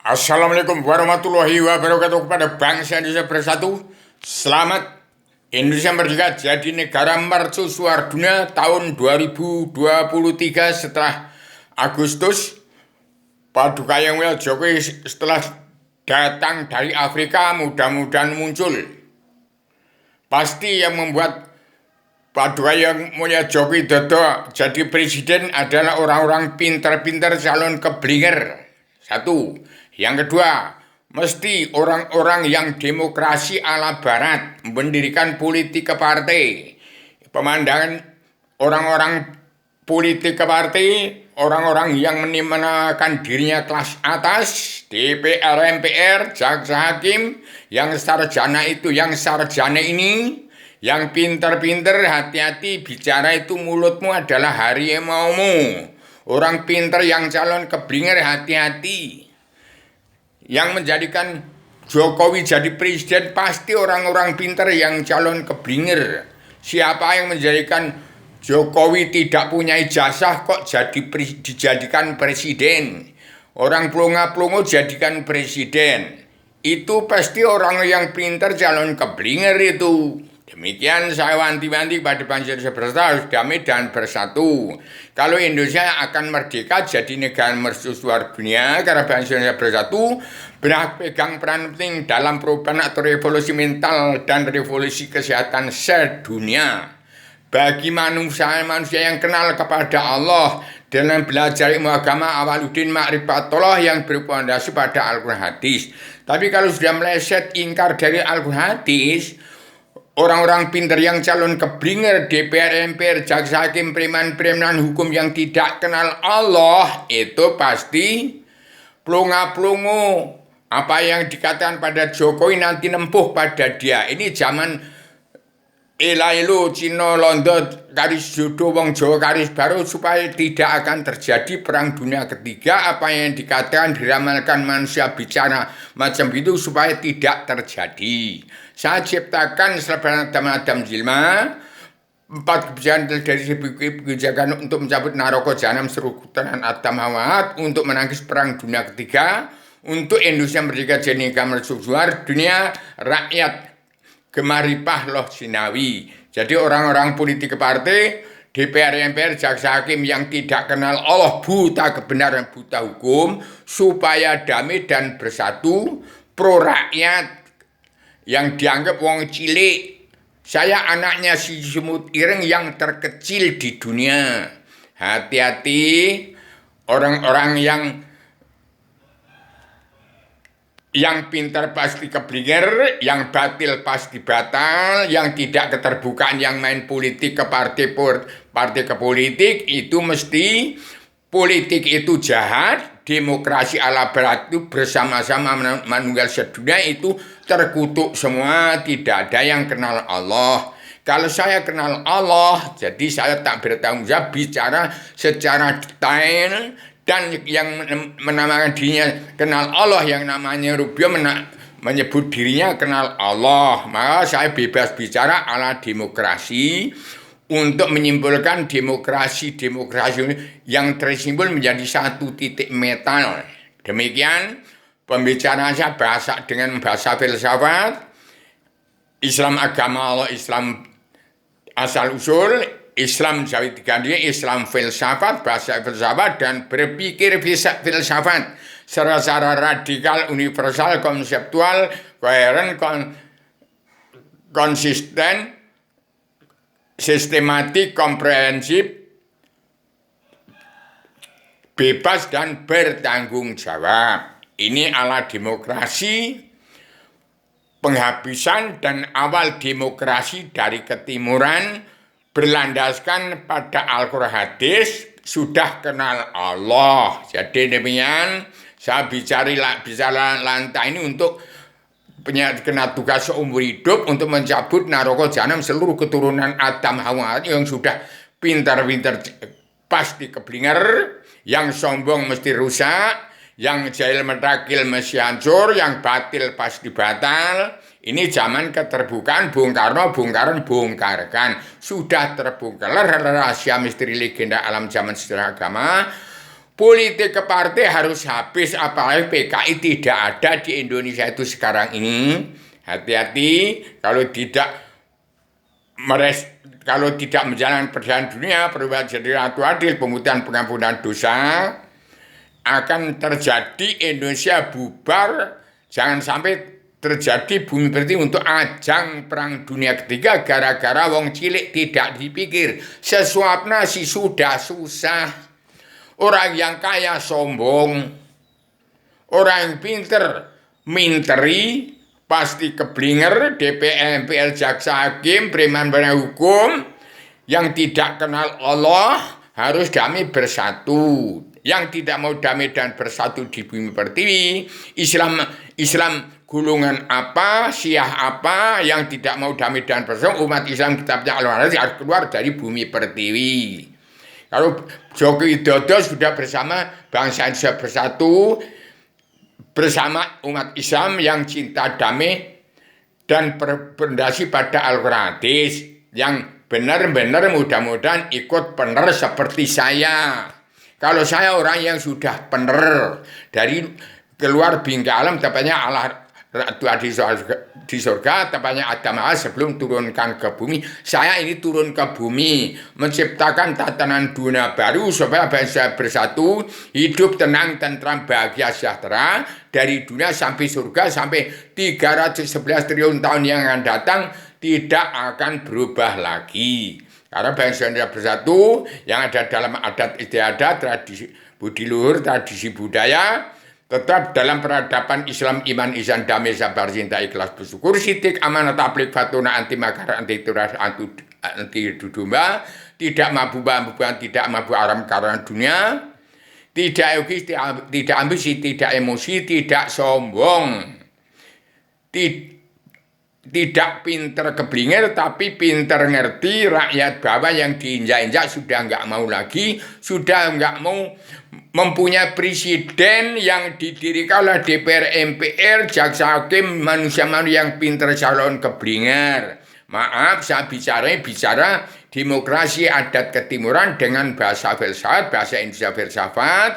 Assalamualaikum warahmatullahi wabarakatuh kepada bangsa Indonesia bersatu. Selamat Indonesia merdeka jadi negara mercusuar dunia tahun 2023 setelah Agustus. Paduka Yang Mulia Jokowi setelah datang dari Afrika mudah-mudahan muncul. Pasti yang membuat Paduka Yang Mulia Jokowi Dodo jadi presiden adalah orang-orang pintar-pintar calon keblinger. Satu. Yang kedua, mesti orang-orang yang demokrasi ala barat, mendirikan politik ke partai. Pemandangan orang-orang politik ke partai, orang-orang yang menemenakan dirinya kelas atas, DPR, MPR, jaksa hakim, yang sarjana ini, yang pinter-pinter, hati-hati bicara itu mulutmu adalah harimaumu. Orang pinter yang calon keblinger hati-hati. Yang menjadikan Jokowi jadi presiden pasti orang-orang pinter yang calon keblinger. Siapa yang menjadikan Jokowi tidak punya ijazah kok dijadikan presiden? Orang pelongo-pelongo jadikan presiden. Itu pasti orang yang pinter calon keblinger itu. Demikian saya wanti-wanti pada bangsa Indonesia bersatu harus damai dan bersatu. Kalau Indonesia akan merdeka jadi negara mercusuar dunia karena bangsa Indonesia bersatu berpegang peran penting dalam perubahan atau revolusi mental dan revolusi kesehatan sedunia. Bagi manusia yang kenal kepada Allah dengan belajar ilmu agama awaluddin ma'rifatullah yang berpondasi pada Al-Quran hadis. Tapi kalau sudah meleset ingkar dari Al-Quran hadis, orang-orang pintar yang calon keblinger, DPR, MPR, jaksa hakim, preman-preman hukum yang tidak kenal Allah, itu pasti pelongo-pelongo. Apa yang dikatakan pada Jokowi nanti nempuh pada dia. Ini zaman Elailu, Cina, Londo, garis jodoh, wong Jawa, garis baru, supaya tidak akan terjadi perang dunia ketiga. Apa yang dikatakan diramalkan manusia bicara macam itu supaya tidak terjadi. Saya ciptakan selebaran Adam Jilma 4 kebijakan dari kebijakan untuk mencabut naroko jahanam serukutan Adam Hawat untuk menangkis perang dunia ketiga, untuk Indonesia merdeka jadi negara mercusuar dunia, rakyat gemaripah loh sinawi. Jadi orang-orang politik partai, DPR, MPR, jaksa hakim yang tidak kenal Allah, buta kebenaran, buta hukum, supaya damai dan bersatu, pro rakyat yang dianggap wong cilik. Saya anaknya si semut ireng yang terkecil di dunia. Hati-hati orang-orang yang pintar pasti keblinger, yang batil pasti batal, yang tidak keterbukaan, yang main politik ke partai ke politik, itu mesti politik itu jahat, demokrasi ala barat itu bersama-sama menunggal sedunia itu terkutuk semua, tidak ada yang kenal Allah. Kalau saya kenal Allah, jadi saya tak bertanggung jawab bicara secara detail. Dan yang menamakan dirinya kenal Allah, yang namanya Rubio menyebut dirinya kenal Allah, maka saya bebas bicara ala demokrasi untuk menyimpulkan demokrasi yang tersimpul menjadi satu titik metal. Demikian pembicaraan saya dengan bahasa filsafat, Islam agama Allah, Islam asal usul, Islam Jawi Tigandhi, Islam filsafat, bahasa filsafat, dan berpikir filsafat secara radikal, universal, konseptual, koheren, konsisten, sistematik, komprehensif, bebas, dan bertanggung jawab. Ini ala demokrasi, penghabisan dan awal demokrasi dari ketimuran, berlandaskan pada Al-Quran hadis, sudah kenal Allah. Jadi demikian saya bicara lantai ini untuk kena tugas seumur hidup untuk mencabut naroko jahanam seluruh keturunan Adam Hawa yang sudah pintar-pintar pasti keblinger, yang sombong mesti rusak, yang jahil metakil mesti hancur, yang batil pasti batal. Ini zaman keterbukaan Bung Karno, Bung Karno bongkarkan. Sudah terbongkar rahasia misteri legenda alam zaman sejarah agama. politik ke partai harus habis, apalagi PKI tidak ada di Indonesia itu sekarang ini. Hati-hati kalau kalau tidak menjalankan perjalanan dunia, perubahan jadi ratu adil, pemutusan pengampunan dosa, akan terjadi Indonesia bubar. Jangan sampai terjadi bumi berarti untuk ajang perang dunia ketiga gara-gara wong cilik tidak dipikir. Sesuap nasi sudah susah. Orang yang kaya sombong. Orang yang pinter minteri. Pasti keblinger, DPR, MPR, jaksa hakim, preman penegak hukum yang tidak kenal Allah harus damai bersatu. Yang tidak mau damai dan bersatu di bumi pertiwi, Islam golongan apa, Syiah apa yang tidak mau damai dan bersatu, umat Islam kitabnya Al-Waris harus keluar dari bumi pertiwi. Kalau Joko Widodo sudah bersama bangsa Indonesia bersatu, bersama umat Islam yang cinta damai dan berfondasi pada Al-Quran yang benar-benar mudah-mudahan ikut benar seperti saya. Kalau saya orang yang sudah benar dari keluar bingkai alam, tepatnya Allah Ratu di surga, tepatnya Adam sebelum turunkan ke bumi. Saya ini turun ke bumi, menciptakan tatanan dunia baru supaya bangsa bersatu, hidup tenang, tentram, bahagia, sejahtera, dari dunia sampai surga, sampai 311 triliun tahun yang akan datang, tidak akan berubah lagi. Karena bangsa Indonesia bersatu, yang ada dalam adat istiadat, tradisi budi luhur, tradisi budaya, tetap dalam peradaban Islam, iman, ihsan, damai, sabar, cinta, ikhlas, bersyukur, sidik, amanat, tablik, fatuna, anti makar, anti turas, anti domba, tidak mabuk-mabukan, tidak mabuk aram karena dunia, tidak egois, tidak ambisi, tidak emosi, tidak sombong, tidak pinter keblinger, tapi pinter ngerti. Rakyat bawah yang diinjak-injak sudah nggak mau lagi, sudah nggak mau mempunyai presiden yang didirikan oleh DPR, MPR, jaksa hakim, manusia-manusia yang pinter calon keblinger. Maaf, saya bicara demokrasi adat ketimuran dengan bahasa filsafat, bahasa Indonesia filsafat,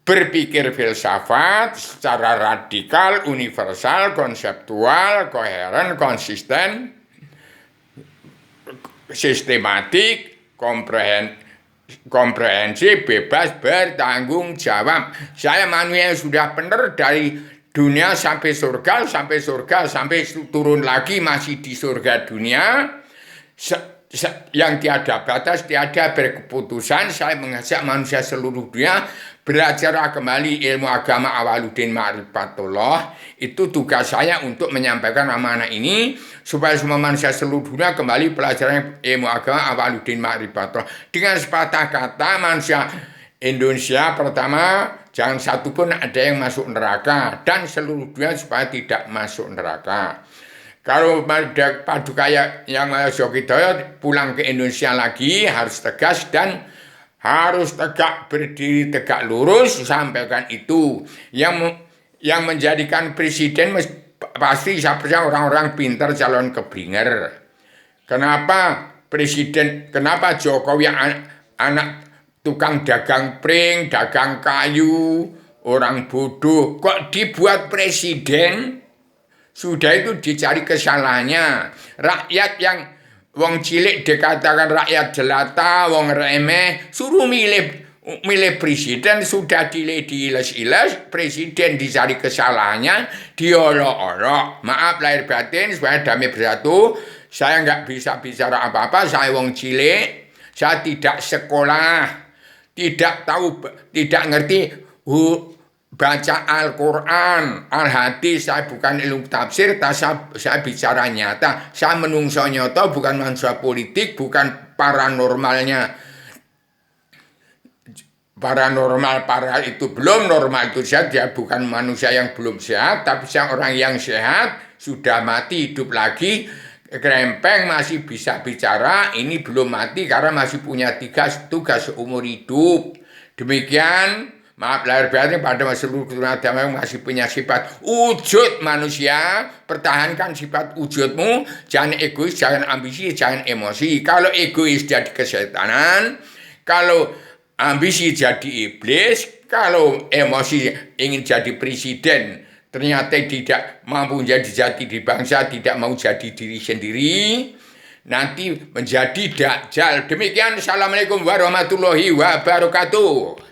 berpikir filsafat secara radikal, universal, konseptual, koheren, konsisten, sistematik, komprehensif, bebas, bertanggung jawab. Saya manusia yang sudah benar dari dunia sampai surga, sampai turun lagi masih di surga dunia. Yang tiada batas, tiada berkeputusan. Saya mengajak manusia seluruh dunia belajar kembali ilmu agama Awaluddin Ma'rifatullah. Itu tugas saya untuk menyampaikan amanah ini supaya semua manusia seluruh dunia kembali pelajaran ilmu agama Awaluddin Ma'rifatullah. Dengan sepatah kata, manusia Indonesia pertama, jangan satu pun ada yang masuk neraka, dan seluruh dunia supaya tidak masuk neraka. Kalau Paduka yang Jokidoyo pulang ke Indonesia lagi harus tegas dan harus tegak, berdiri tegak lurus, sampaikan itu. Yang menjadikan presiden pasti siapa orang-orang pintar calon keblinger. Kenapa Jokowi anak tukang dagang pring, dagang kayu, orang bodoh kok dibuat presiden? Sudah itu dicari kesalahannya. Rakyat yang wong cilik dikatakan rakyat jelata, wong remeh, suruh milih presiden, sudah diiles-iles, presiden dicari kesalahannya, diolok-olok. Maaf lahir batin, supaya damai bersatu. Saya nggak bisa bicara apa-apa, saya wong cilik, saya tidak sekolah, tidak tahu, tidak ngerti baca Al-Quran, Al-Hadis. Saya bukan ilmu tafsir, saya bicara nyata. Saya menungso nyata, bukan manusia politik, bukan paranormalnya. Paranormal, itu belum, normal itu sehat. Dia bukan manusia yang belum sehat, tapi saya orang yang sehat, sudah mati, hidup lagi, kerempeng, masih bisa bicara. Ini belum mati karena masih punya tugas seumur hidup. Demikian. Maaf lahir batin pada seluruh agama masih punya sifat wujud manusia. Pertahankan sifat wujudmu. Jangan egois, jangan ambisi, jangan emosi. Kalau egois jadi kesetanan. Kalau ambisi jadi iblis, kalau emosi ingin jadi presiden, ternyata tidak mampu menjadi jati di bangsa, tidak mau jadi diri sendiri, nanti menjadi dajjal. Demikian, assalamualaikum warahmatullahi wabarakatuh.